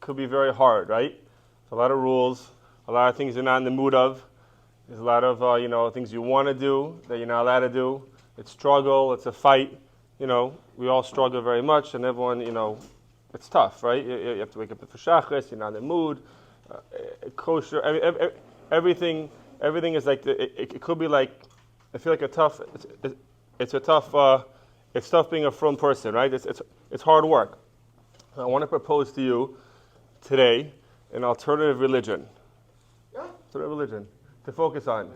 could be very hard, right? There's a lot of rules, a lot of things you're not in the mood of. There's a lot of things you want to do that you're not allowed to do. It's struggle, it's a fight. We all struggle very much, and everyone, it's tough, right? You have to wake up for Shabbos. You're not in the mood. Kosher, everything is like it could be like. I feel like it's tough being a frum person, right? It's hard work. I want to propose to you today an alternative religion. Alternative religion to focus on.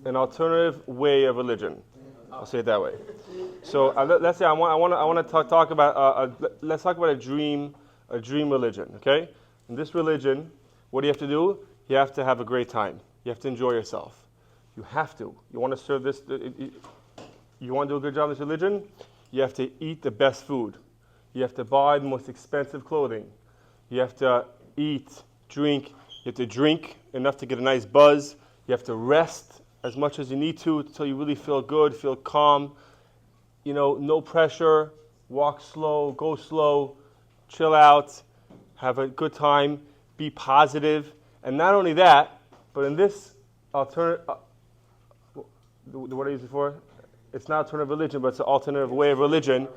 An alternative way of religion. I'll say it that way. So let's say I want to talk about let's talk about a dream religion. Okay, in this religion, what do you have to do? You have to have a great time. You have to enjoy yourself. You have to. You want to serve this. You want to do a good job in this religion. You have to eat the best food. You have to buy the most expensive clothing. You have to eat, drink. You have to drink enough to get a nice buzz. You have to rest as much as you need to until you really feel good, feel calm. No pressure. Walk slow, go slow, chill out, have a good time, be positive. And not only that, but in this alternative, what I used before, it's not alternative religion, but it's an alternative way of religion.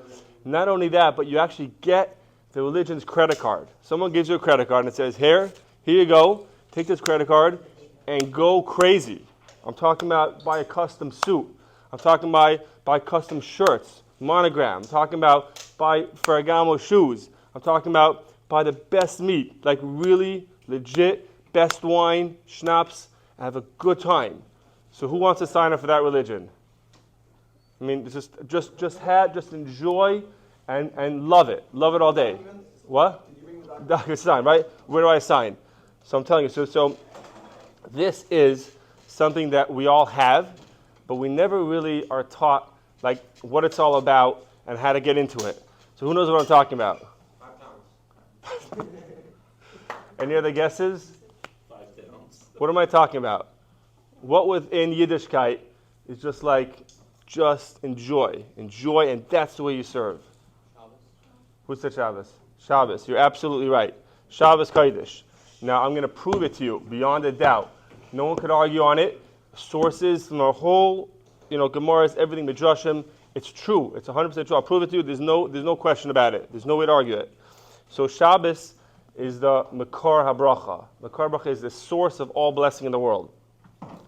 Not only that, but you actually get the religion's credit card. Someone gives you a credit card and it says, here you go, take this credit card and go crazy. I'm talking about buy a custom suit. I'm talking about buy custom shirts, monogram. I'm talking about buy Ferragamo shoes. I'm talking about buy the best meat, like really legit, best wine, schnapps, and have a good time. So who wants to sign up for that religion? I mean, just enjoy and love it. Love it all day. What? Did sign, right? Where do I sign? So I'm telling you, so this is something that we all have, but we never really are taught like what it's all about and how to get into it. So who knows what I'm talking about? 5 pounds. Any other guesses? 5 pounds. What am I talking about? What within Yiddishkeit is just enjoy, and that's the way you serve. Shabbos. Who said Shabbos? Shabbos. You're absolutely right. Shabbos Kodesh. Now I'm going to prove it to you beyond a doubt. No one could argue on it. Sources from the whole, Gemaras, everything, Midrashim. It's true. It's 100% true. I'll prove it to you. There's no question about it. There's no way to argue it. So Shabbos is the Makor HaBracha. Makor HaBracha is the source of all blessing in the world.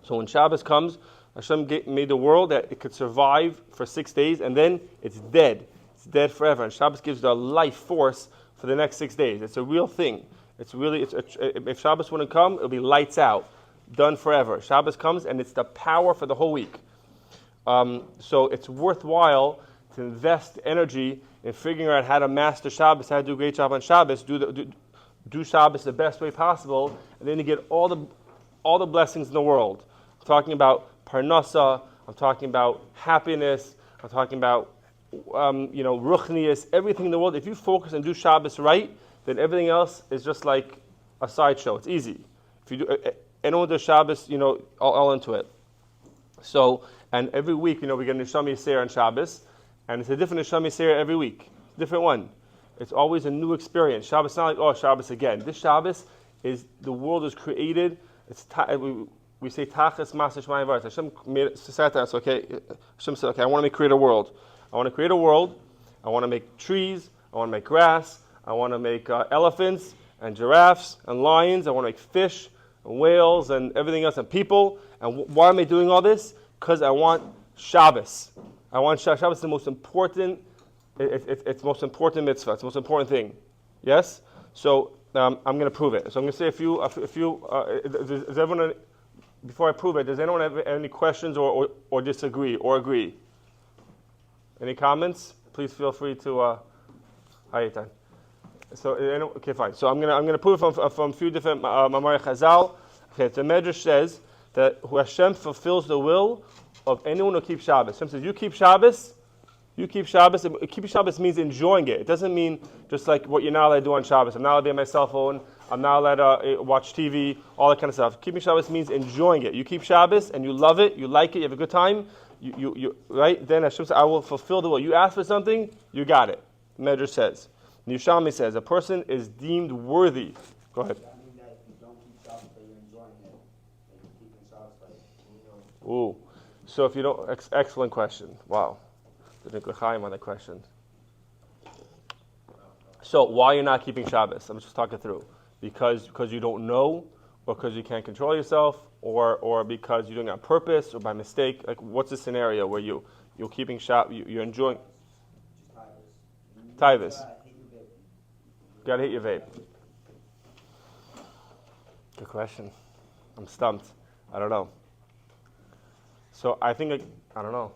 So when Shabbos comes, Hashem made the world that it could survive for 6 days, and then it's dead. It's dead forever. And Shabbos gives the life force for the next 6 days. It's a real thing. If Shabbos wouldn't come, it'll be lights out, done forever. Shabbos comes, and it's the power for the whole week. So it's worthwhile to invest energy in figuring out how to master Shabbos, how to do a great job on Shabbos, do Shabbos the best way possible, and then you get all the blessings in the world. I'm talking about parnasa, I'm talking about happiness, I'm talking about ruchnius, everything in the world. If you focus and do Shabbos right, then everything else is just like a sideshow. It's easy. If you do, anyone does Shabbos, all into it. So, and every week, we get a Neshama Yisera on Shabbos, and it's a different Neshama Yisera every week, different one. It's always a new experience. Shabbos is not like, Shabbos again. This Shabbos is the world is created. We say Tachas Master Shemaim V'Aretz. Hashem said that. So Hashem said, I want to create a world. I want to create a world. I want to make trees. I want to make grass. I want to make elephants and giraffes and lions. I want to make fish and whales and everything else and people. And why am I doing all this? Because I want Shabbos. I want Shabbos is the most important. It's the most important mitzvah. It's the most important thing. Yes. So I'm going to prove it. So I'm going to say a few. Does everyone? Before I prove it, does anyone have any questions or disagree or agree? Any comments? Please feel free to. Hi, Eitan. So okay, fine. So I'm gonna prove it from a few different Mamar Chazal. Okay, the Medrash says that Hashem fulfills the will of anyone who keeps Shabbos. Hashem says, you keep Shabbos. Keeping Shabbos means enjoying it. It doesn't mean just like what you're not allowed to do on Shabbos. I'm not allowed to be on my cell phone. I'm not allowed to watch TV, all that kind of stuff. Keeping Shabbos means enjoying it. You keep Shabbos and you love it, you like it, you have a good time, you right? Then Hashem says, I will fulfill the will. You ask for something, you got it. The Medrash says. Yerushalmi says a person is deemed worthy. Go ahead. Does that mean that if you don't keep Shabbos, but you're enjoying it, like you're keeping Shabbos, like, Ooh. So if you don't, excellent question. Wow. Didn't L'chaim on that question. So why you're not keeping Shabbos? I'm just talking through. Because you don't know, or because you can't control yourself, or because you're doing it on purpose or by mistake. Like, what's the scenario where you're keeping Shabbos, you're enjoying just Taivas. hit your vape. Gotta hit your vape. Good question. I'm stumped. I don't know. So I think I don't know.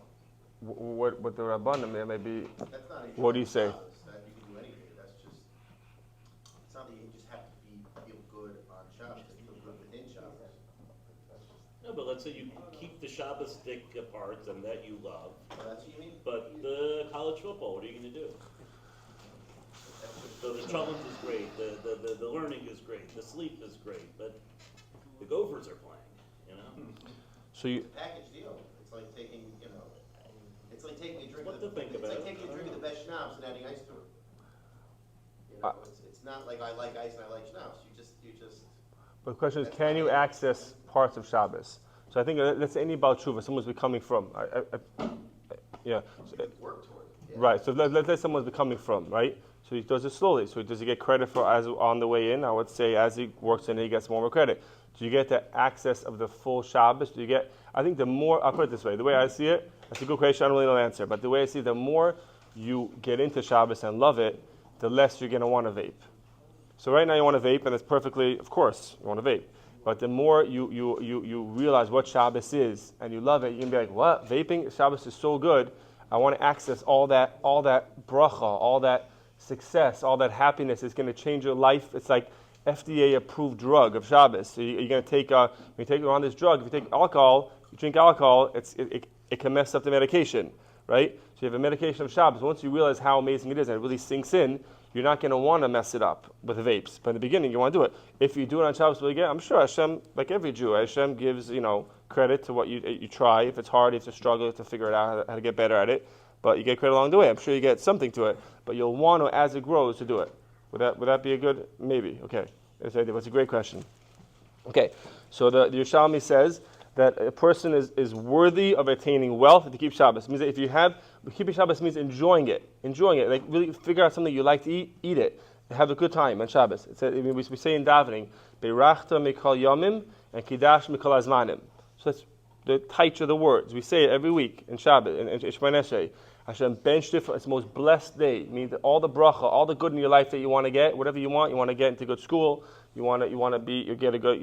What the Rabbanim there may be. That's not a What do you say? Shabbos, that you can do any day. That's just, it's not that you just have to feel good on Shabbos, you feel good within Shabbos. No, but let's say you keep the Shabbos stick apart and that you love, Oh, that's what you mean? but the college football, what are you going to do? So the challenge is great, the learning is great, the sleep is great, but the Gophers are playing, you know? So you. Package deal. It's like taking, it's like taking a drink What of the, to think it's about. like taking a drink of the best schnapps and adding ice to it. It's not like I like ice and I like schnapps. You just. But the question is, can you access parts of Shabbos? So I think let's say any about tshuva, someone's becoming from. Yeah. So, Work toward it. Yeah. right. So let's say someone's becoming from, right? So he does it slowly. So does he get credit for as on the way in? I would say as he works in, he gets more credit. Do you get the access of the full Shabbos? Do you get? I think the more, I'll put it this way. The way I see it, that's a good question. I don't really know the answer. But the way I see it, the more you get into Shabbos and love it, the less you're going to want to vape. So right now you want to vape, and it's perfectly, of course, you want to vape. But the more you realize what Shabbos is, and you love it, you can be like, what? Vaping? Shabbos is so good. I want to access all that bracha, all that success, all that happiness is going to change your life. It's like FDA approved drug of Shabbos. So you're going to take, when you take on this drug, if you take alcohol, you drink alcohol, it can mess up the medication, right? So you have a medication of Shabbos. Once you realize how amazing it is and it really sinks in, you're not going to want to mess it up with the vapes. But in the beginning, you want to do it. If you do it on Shabbos, I'm sure Hashem, like every Jew, Hashem gives, credit to what you try. If it's hard, if it's a struggle, you have to figure it out how to get better at it. But you get credit along the way. I'm sure you get something to it. But you'll want to, as it grows, to do it. Would that be a good? Maybe. Okay. That's a great question. Okay. So the Yerushalmi says that a person is worthy of attaining wealth to keep Shabbos. It means that if you have, keeping Shabbos means enjoying it. Like really figure out something you like to eat it. Have a good time on Shabbos. We say in davening, Beirachta mikol yomim and Kiddash mikol azmanim. So that's the title of the words. We say it every week in Shabbos, in Shemona Esrei. Hashem benched it for its most blessed day. It means that all the bracha, all the good in your life that you want to get, whatever you want to get into good school, you want to get a good,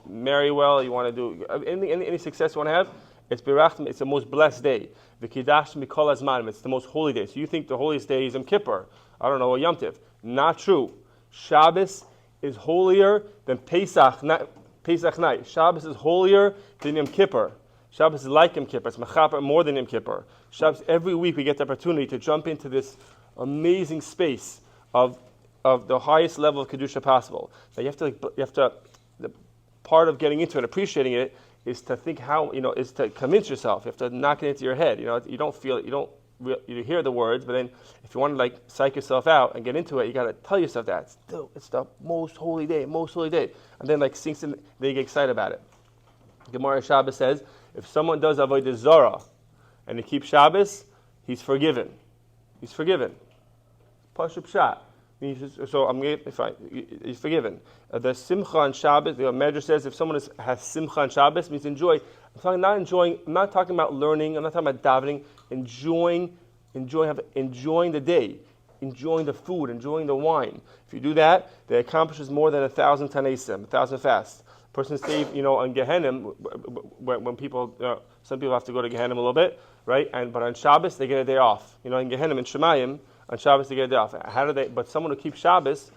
marry well, you want to do any success you want to have, it's Berachim, it's the most blessed day. The Kiddash Mikol Azmanim, it's the most holy day. So you think the holiest day is Yom Kippur, I don't know, or Yom Tiv. Not true. Shabbos is holier than Pesach night. Shabbos is holier than Yom Kippur. Shabbos is like Yom Kippur. It's mechaper more than Yom Kippur. Shabbos, every week we get the opportunity to jump into this amazing space of the highest level of Kedusha possible. Now the part of getting into it and appreciating it is to think is to convince yourself. You have to knock it into your head. You don't feel it, you hear the words, but then if you want to psych yourself out and get into it, you got to tell yourself that it's the most holy day, and then sinks in, then you get excited about it. Gemara Shabbos says, if someone does avodah zarah and he keeps Shabbos, he's forgiven. He's forgiven. Pashup shot. He's forgiven. The simcha on Shabbos, the Medrash says, if someone has simcha on Shabbos, means enjoy. I'm not talking about learning. I'm not talking about davening. Enjoying the day, enjoying the food, enjoying the wine. If you do that, that accomplishes more than 1,000 tanesim, 1,000 fasts. Person saved, on Gehenna, when people, some people have to go to Gehenna a little bit, right? But on Shabbos they get a day off. In Gehenna, in Shemayim, on Shabbos they get a day off. How do they? But someone who keeps Shabbos,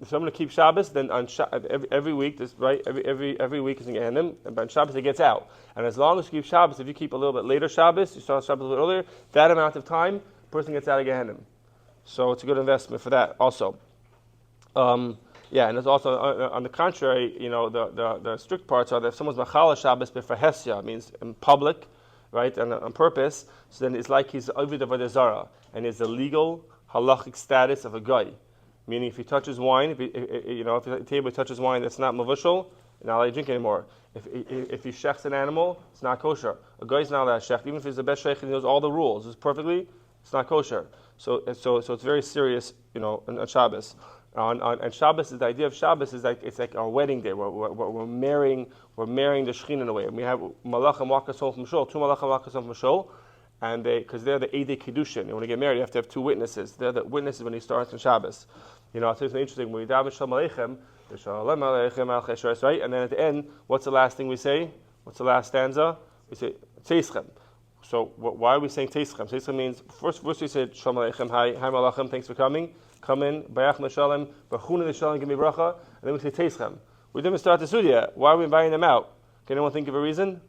someone who keeps Shabbos, then on every week, every week is in Gehenna, but on Shabbos it gets out. And as long as you keep Shabbos, if you keep a little bit later Shabbos, you start Shabbos a little earlier, that amount of time, person gets out of Gehenna. So it's a good investment for that also. And it's also on the contrary, the strict parts are that if someone's machala Shabbos b'fahesya, means in public, right, and on purpose, so then it's like he's ovid avodah zarah, and it's illegal halachic status of a guy. Meaning, if he touches wine, if the table touches wine that's not mavushal, not allowed to drink anymore. If he shechs an animal, it's not kosher. A guy's not allowed to shech, even if he's the best sheikh and he knows all the rules, it's perfectly, it's not kosher. So it's very serious, on Shabbos. And Shabbos, the idea of Shabbos is like it's like our wedding day. We're marrying the Shekhinah in a way. And we have malachim walk us home from shul, 2 malachim walk us home from shul, and because they're the Eidei Kiddushin. And when you get married, you have to have 2 witnesses. They're the witnesses when he starts on Shabbos. I'll tell you something interesting. When we daven Shalom Aleichem, Shalom Aleichem Al Cheshes, right? And then at the end, what's the last thing we say? What's the last stanza? We say Teischem. So why are we saying Teischem? Teischem means first we say Shalom Aleichem, hi Malachim, thanks for coming. Come in, Bayach Mashalem, Bachuna Nishalem, give me bracha, and then we say Teischem. We didn't start the Sudya. Why are we inviting them out? Can anyone think of a reason?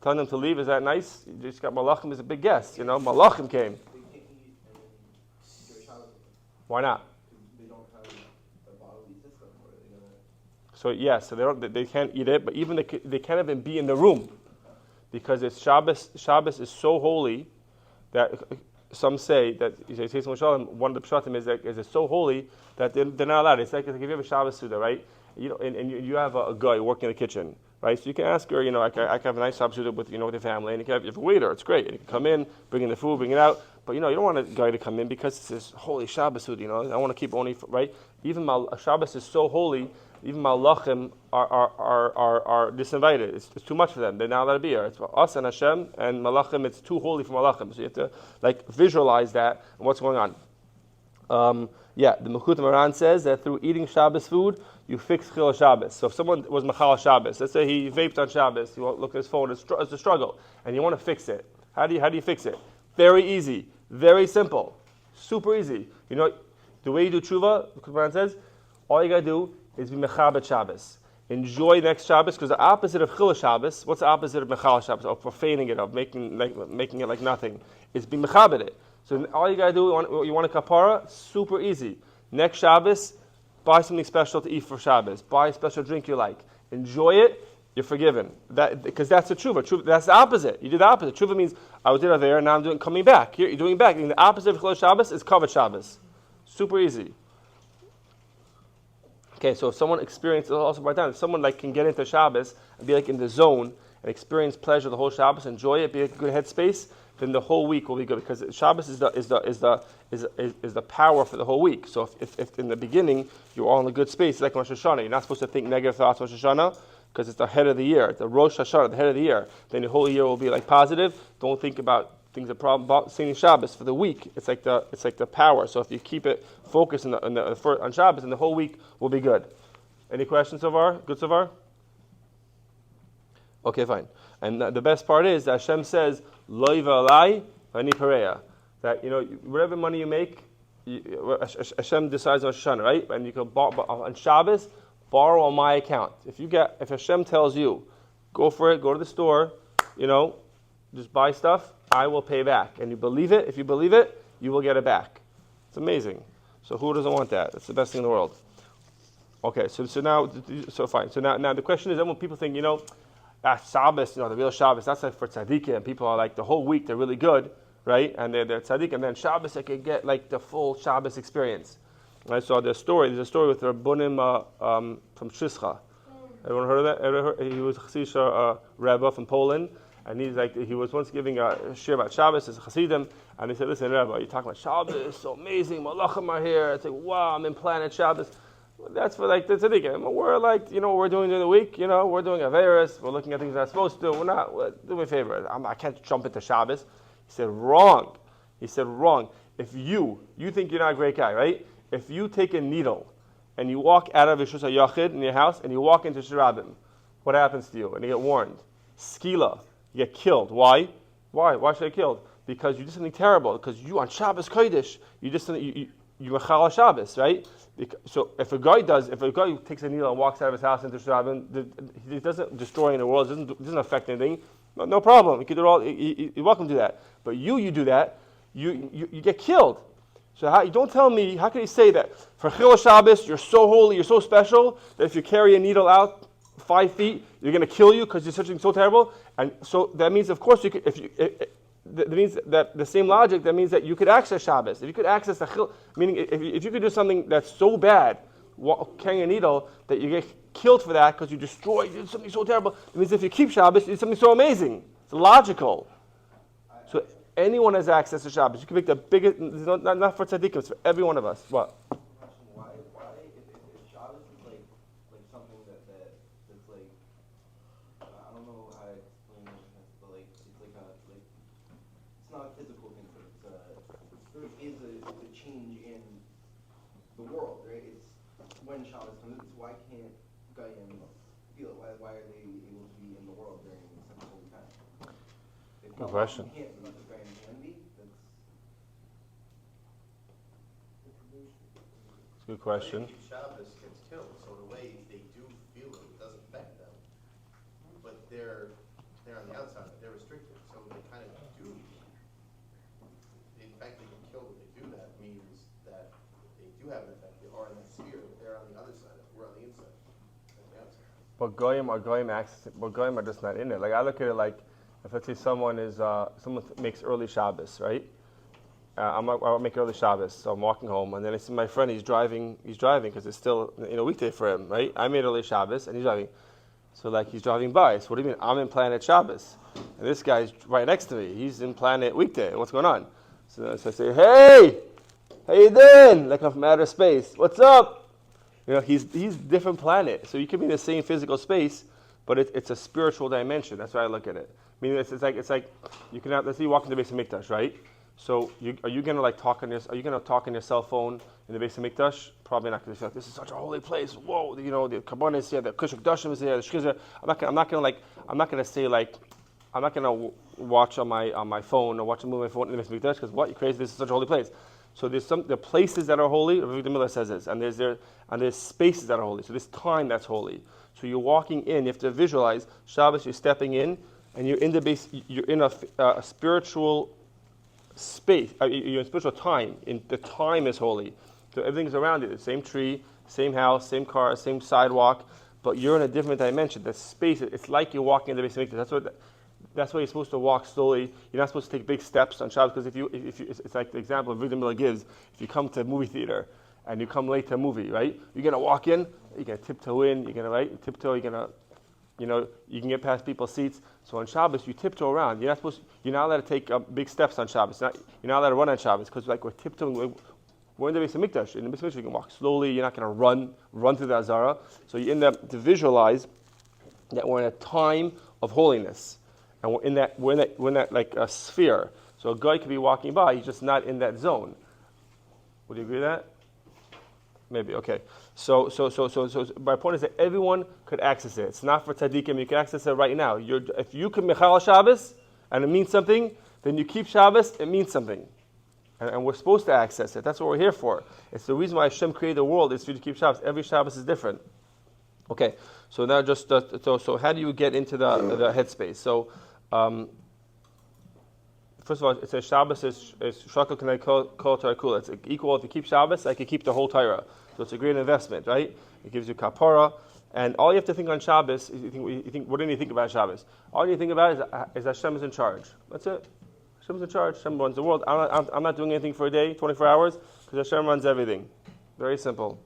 Telling them to leave, is that nice? You just got Malachim as a big guest, Malachim came. Why not? They don't have a bodily system where they're going to... So yes, so they can't eat it, but even they can't even be in the room. Because it's Shabbos. Shabbos is so holy that some say that one of the pshatim is that it's so holy that they're not allowed. It's like if you have a Shabbos Suda, right? And you have a guy working in the kitchen, right? So you can ask her, I can have a nice Shabbos Suda with your family, and you can have a waiter. It's great. And you can come in, bring in the food, bring it out. But you don't want a guy to come in because it's this holy Shabbos Suda. I want to keep only right. Even Shabbos is so holy. Even malachim are disinvited. It's too much for them. They're not allowed to be here. It's for us and Hashem and malachim. It's too holy for malachim. So you have to visualize that and what's going on. The Mechut Moran says that through eating Shabbos food, you fix Chil Shabbos. So if someone was Machal Shabbos, let's say he vaped on Shabbos, he won't look at his phone, it's a struggle, and you want to fix it. How do you fix it? Very easy, very simple, super easy. The way you do tshuva, Mechut Moran says, all you got to do is be Mechabet Shabbos. Enjoy next Shabbos, because the opposite of Chil Shabbos, what's the opposite of Mechal Shabbos, of profaning it, of making it like nothing, is be Mechabet it. So all you got to do, you want a kapara, super easy. Next Shabbos, buy something special to eat for Shabbos. Buy a special drink you like. Enjoy it, you're forgiven. Because that's the tshuva. That's the opposite. You did the opposite. Tshuva means, I was there, and now I'm coming back. You're doing back. And the opposite of Chil Shabbos is Kavod Shabbos. Super easy. Okay, so if someone experiences, also write down, if someone can get into Shabbos and be in the zone and experience pleasure the whole Shabbos, enjoy it, be a good headspace, then the whole week will be good, because Shabbos is the power for the whole week. So if in the beginning you're all in a good space, like Rosh Hashanah, you're not supposed to think negative thoughts Rosh Hashanah, because it's the head of the year, it's the Rosh Hashanah, the head of the year. Then the whole year will be positive. Don't think about things that problem about seeing Shabbos for the week. It's like the power. So if you keep it focused on Shabbos, then the whole week will be good. Any questions so far? Good so far? Okay, fine. And the best part is that Hashem says, "Lo yiva'alai v'ani pareya." That whatever money you make, Hashem decides on Hashanah, right? And you can on Shabbos borrow on my account. If Hashem tells you, go for it, go to the store, just buy stuff, I will pay back. And you believe it. If you believe it, you will get it back. It's amazing. So who doesn't want that? It's the best thing in the world. Okay, so fine. So now the question is, then when people think, Shabbos, the real Shabbos, that's for tzaddikim, and people are the whole week they're really good, right? And they're tzaddik, and then Shabbos they can get the full Shabbos experience. Right? So there's a story with Rabbunim from Shischa. Everyone heard of that? He was a Chassidish Rabbi from Poland, and he was once giving a shir about Shabbos as a Chassidim, and he said, "Listen, Rabbi, you're talking about Shabbos, it's so amazing, Malachim are here, it's wow, I'm in planet Shabbos." That's for the tzaddikim. We're we're doing during the week, we're doing Averis, we're looking at things we're not supposed to do, we're not, do me a favor, I can't jump into Shabbos. He said, wrong. If you think you're not a great guy, right? If you take a needle and you walk out of Yeshus HaYachid in your house and you walk into Shirabim, what happens to you? And you get warned. Skila, you get killed. Why? Why should I get killed? Because you did something terrible. Because you on Shabbos Kodesh, you mechal Shabbos, right? So if a guy takes a needle and walks out of his house into Shirabim, he doesn't destroy the world, it doesn't affect anything. No problem. You can do all. You're welcome to do that. But you do that, you get killed. So you don't tell me. How can you say that for Chil Shabbos you're so holy, you're so special that if you carry a needle out 5 feet, you're going to kill you because you're something so terrible? And so that means, of course, you could, that means that the same logic, that means that you could access Shabbos. If you could access the chil, meaning if you could do something that's so bad, carrying a needle, that you get killed for that because you did something so terrible, it means if you keep Shabbos, you did something so amazing. It's logical. So anyone has access to Shabbos. You can make the biggest, not for tzaddikim, it's for every one of us. What? Why, if Shabbos is like something that's like, I don't know how to explain it, but like, it's not a physical thing, but it is a change in the world, right? It's when Shabbos comes, it's why can't Goyim feel it? Why are they able to be in the world during such a holy time? Good question. Can't be, but Goyim can be. It's a good question. If Shabbos gets killed, so the way they do feel it, it doesn't affect them. But they're on the outside, they're restricted, so they kind of do. The fact they get killed when they do that means that they do have an effect. They are in that sphere, but they're on the other side. We're on the inside, on the outside. But goyim are just not in it. Like I look at it like, if let's say someone makes early Shabbos, right? I'll make early Shabbos, so I'm walking home, and then I see my friend. He's driving because it's still weekday for him, right? I made early Shabbos, and he's driving. So like he's driving by. So what do you mean? I'm in Planet Shabbos, and this guy's right next to me. He's in Planet Weekday. What's going on? So I say, hey, how you doing? Like I'm from outer space. What's up? He's different planet. So you can be in the same physical space, but it's a spiritual dimension. That's why I look at it. I mean, it's like you can let's say you walk into the base of Mikdash, right? So are you gonna talk on your cell phone in the base of Mikdash? Probably not, because you feel like this is such a holy place. Whoa, the Kabbalah is here, the Kushuk Dashim is here, the Shkizah. I'm not gonna watch on my phone or watch a movie on my phone in the base of Mikdash, because what, you crazy? This is such a holy place. So there's the places that are holy. Rabbi Miller says this, and there's spaces that are holy. So there's time that's holy. So you're walking in. You have to visualize Shabbos. You're stepping in, and you're in the base. You're in a spiritual space. You're in spiritual time. The time is holy. So everything's around you. The same tree, same house, same car, same sidewalk, but you're in a different dimension. The space. It's like you're walking in the base of Mikdash. That's why you're supposed to walk slowly. You're not supposed to take big steps on Shabbos, because if you, it's like the example Rabbi Miller gives. If you come to a movie theater and you come late to a movie, right? You're gonna walk in. You're gonna tiptoe in. You're gonna tiptoe. You're gonna, you can get past people's seats. So on Shabbos, you tiptoe around. You're not allowed to take big steps on Shabbos. You're not allowed to run on Shabbos, because we're tiptoeing. We're in the base of Mikdash. In the base of Mikdash, you can walk slowly. You're not gonna run through the Azara. So you end up to visualize that we're in a time of holiness. And we're in that like a sphere. So a guy could be walking by, he's just not in that zone. Would you agree with that? Maybe, okay. So my point is that everyone could access it. It's not for tzaddikim. You can access it right now. If you can mechal Shabbos and it means something, then you keep Shabbos, it means something. And we're supposed to access it. That's what we're here for. It's the reason why Hashem created the world, is for you to keep Shabbos. Every Shabbos is different. Okay, so now so how do you get into the headspace? So first of all, it says Shabbos is shakal k'nei kol Torah kula. It's equal. If you keep Shabbos, I could keep the whole Torah. So it's a great investment, right? It gives you kapara, and all you have to think on Shabbos is you think what do you think about Shabbos? All you think about is Hashem is in charge. That's it. Hashem's in charge. Hashem runs the world. I'm not doing anything for a day, 24 hours, because Hashem runs everything. Very simple.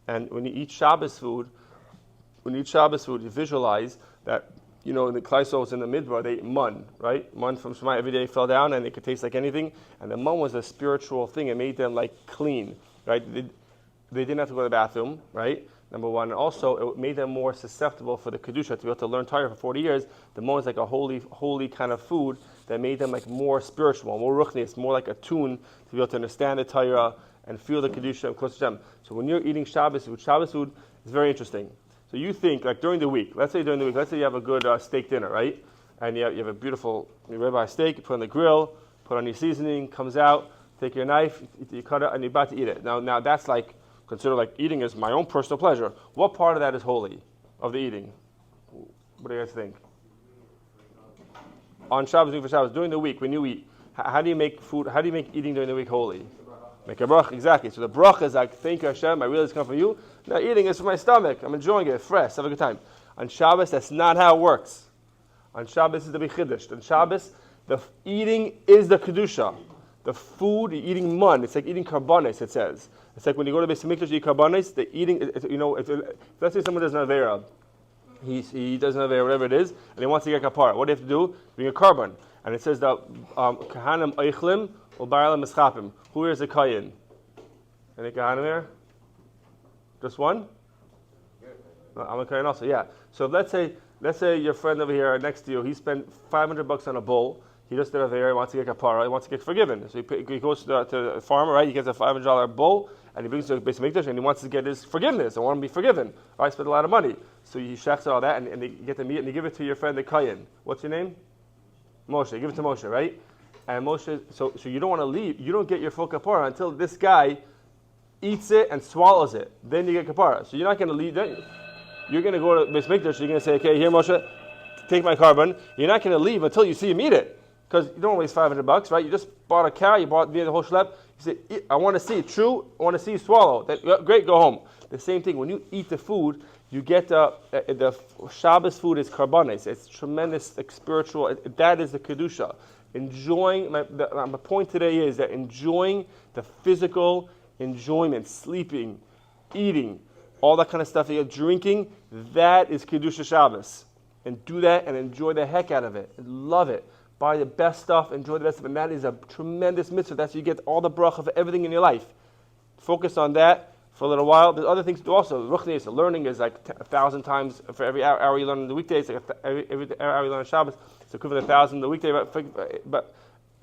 And when you eat Shabbos food, you visualize that. The Klaisos in the Midbar, they ate mun, right? Mun from Shema every day fell down, and it could taste like anything. And the mun was a spiritual thing. It made them clean, right? They didn't have to go to the bathroom, right? Number one. And also, it made them more susceptible for the Kedusha, to be able to learn Torah for 40 years. The mun was like a holy kind of food that made them more spiritual, more ruchnius, more like a tune to be able to understand the Torah and feel the Kedusha and close to Hashem. So when you're eating Shabbos food is very interesting. So you think, during the week, let's say you have a good steak dinner, right? And you have a beautiful ribeye steak, you put on the grill, put on your seasoning, comes out, take your knife, you cut it, and you're about to eat it. Now that's considered eating is my own personal pleasure. What part of that is holy, of the eating? What do you guys think? On Shabbos, for Shabbos, during the week, when you eat, how do you make eating during the week holy? Make a bracha, exactly. So the bracha is thank you Hashem, I realize it's come from you. Now eating is for my stomach. I'm enjoying it, fresh, have a good time. On Shabbos, that's not how it works. On Shabbos is the big chiddush. On Shabbos, eating is the kedusha. The food, you're eating mun. It's like eating karbanis. It says. It's like when you go to Beis Hamikdash, you eat karbanis. The eating, let's say someone does an avera. He doesn't have whatever it is, and he wants to get kapara. What do you have to do? Bring a carbon. And it says that kahanim oichlim u'baralim mischapim. Who is a kayin? Any kahanim here? Just one? No, I'm a kayin also. Yeah. So let's say your friend over here next to you, he spent $500 on a bull. He just did a avera. He wants to get kapara. He wants to get forgiven. So he goes to the farmer, right? He gets a $500 bull, and he brings it to the Beis Hamikdash, and he wants to get his forgiveness. I want him to be forgiven. I spent a lot of money. So he shechs all that, and they get the meat, and they give it to your friend, the Kayin. What's your name? Moshe. Give it to Moshe, right? And Moshe, so you don't want to leave. You don't get your full kapara until this guy eats it and swallows it. Then you get kapara. So you're not going to leave. You're going to go to Beis Hamikdash. You're going to say, okay, here, Moshe, take my carbon. You're not going to leave until you see him eat it. Because you don't waste $500, right? You just bought a cow, you bought the whole schlep. You say, I want to see it true. I want to see you swallow. Great, go home. The same thing. When you eat the food, you get the Shabbos food is karbanis. It's tremendous, like, spiritual. That is the kedusha. Enjoying. My point today is that enjoying the physical enjoyment, sleeping, eating, all that kind of stuff that you're drinking. That is kedusha Shabbos, and do that and enjoy the heck out of it. And love it. Buy the best stuff, enjoy the best stuff, and that is a tremendous mitzvah. That's how you get all the bracha of everything in your life. Focus on that for a little while. There's other things to do also. Ruchnius, learning is like 1,000 times for every hour you learn on the weekdays. Like every hour you learn on Shabbos, it's equivalent to 1,000 the weekday. But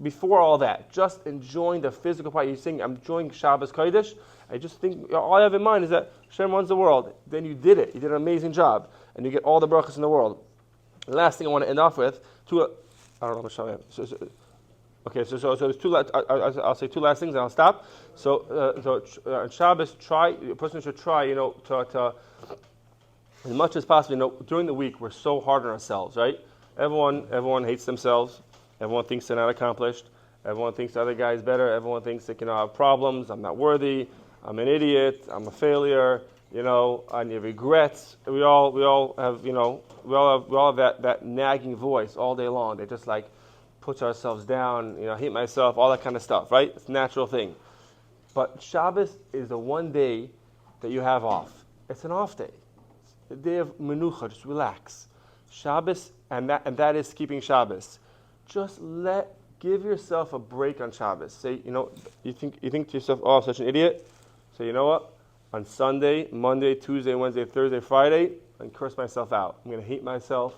before all that, just enjoying the physical part. You're saying, I'm enjoying Shabbos Kodesh. I just think all I have in mind is that Hashem runs the world. Then you did it. You did an amazing job, and you get all the brachas in the world. The last thing I want to end off with, I don't know how much time I have. So there's two. I'll say two last things and I'll stop. So on Shabbos, a person should try, to as much as possible. During the week we're so hard on ourselves, right? Everyone hates themselves. Everyone thinks they're not accomplished. Everyone thinks the other guy is better. Everyone thinks they have problems. I'm not worthy. I'm an idiot. I'm a failure. And your regrets. We all have that nagging voice all day long. They just puts ourselves down. I hate myself. All that kind of stuff, right? It's a natural thing. But Shabbos is the one day that you have off. It's an off day. It's a day of menucha. Just relax. Shabbos, and that is keeping Shabbos. Just give yourself a break on Shabbos. Say, you think to yourself, oh, I'm such an idiot. So you know what? On Sunday, Monday, Tuesday, Wednesday, Thursday, Friday, and curse myself out. I'm going to hate myself.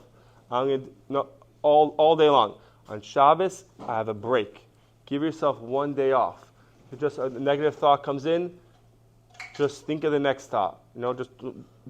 I'm going to all day long. On Shabbos, I have a break. Give yourself one day off. If just a negative thought comes in, just think of the next thought. Just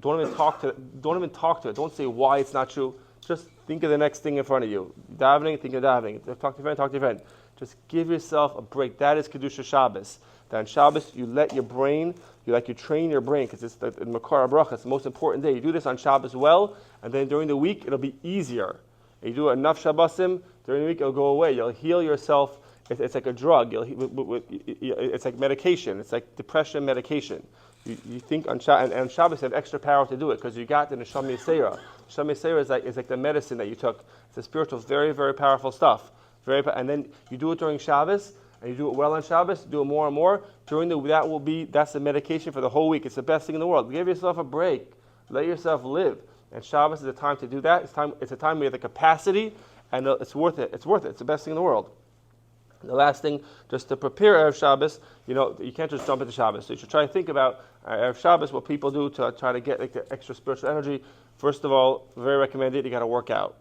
don't even talk to it. Don't say why it's not true. Just think of the next thing in front of you. Davening, think of davening. Talk to your friend. Just give yourself a break. That is Kedusha Shabbos. That on Shabbos, you let your brain, you train your brain, because it's the Makar Bracha, it's the most important day. You do this on Shabbos well, and then during the week, it'll be easier. You do enough Shabbosim, during the week, it'll go away. You'll heal yourself. It's like a drug. It's like medication. It's like depression medication. You think on Shabbos, and on Shabbos, you have extra power to do it, because you got the Neshama Yisera. Neshama Yisera is like the medicine that you took. It's a spiritual, very, very powerful stuff. And then you do it during Shabbos, and you do it well on Shabbos, do it more and more. That's the medication for the whole week. It's the best thing in the world. Give yourself a break. Let yourself live. And Shabbos is a time to do that. It's a time where you have the capacity, and it's worth it. It's worth it. It's the best thing in the world. The last thing, just to prepare Erev Shabbos, you can't just jump into Shabbos. So you should try to think about Erev Shabbos, what people do to try to get the extra spiritual energy. First of all, very recommended, you got to work out.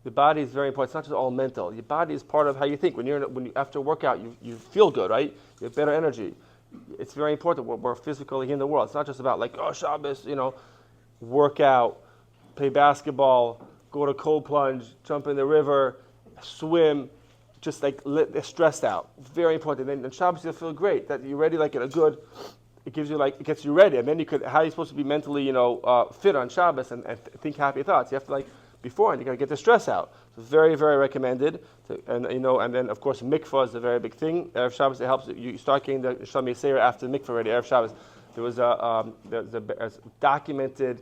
The body is very important. It's not just all mental. Your body is part of how you think. When you after workout, you feel good, right? You have better energy. It's very important. We're physically in the world. It's not just about Shabbos, work out, play basketball, go to cold plunge, jump in the river, swim, just stressed out. Very important. And then on Shabbos you'll feel great. That you're ready, in a good. It gives you it gets you ready. And then how are you supposed to be mentally, fit on Shabbos and think happy thoughts? You have to beforehand, you got to get the stress out. So very, very recommended. And then of course mikvah is a very big thing. Erev Shabbos, it helps you start getting the Shalom Yisera after the mikvah already. Erev Shabbos, there was a documented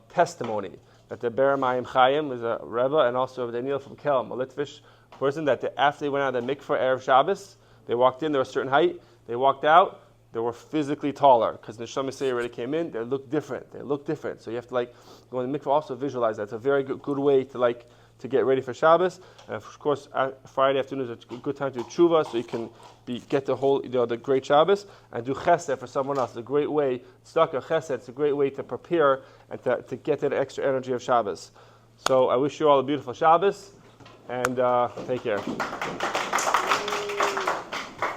testimony that the Ber Mayim Chaim was a Rebbe, and also Daniel from Kelm, a Litvish person that after they went out of the mikveh Erev Shabbos, they walked in, they were a certain height, they walked out, they were physically taller because the Neshama Yisrael already came in. They look different. So you have to go in the mikveh, also visualize that. It's a very good way to get ready for Shabbos. And of course, Friday afternoon is a good time to do tshuva, so you can get the whole the great Shabbos and do chesed for someone else. It's a great way, tzedakah chesed. It's a great way to prepare and to get that extra energy of Shabbos. So I wish you all a beautiful Shabbos and take care.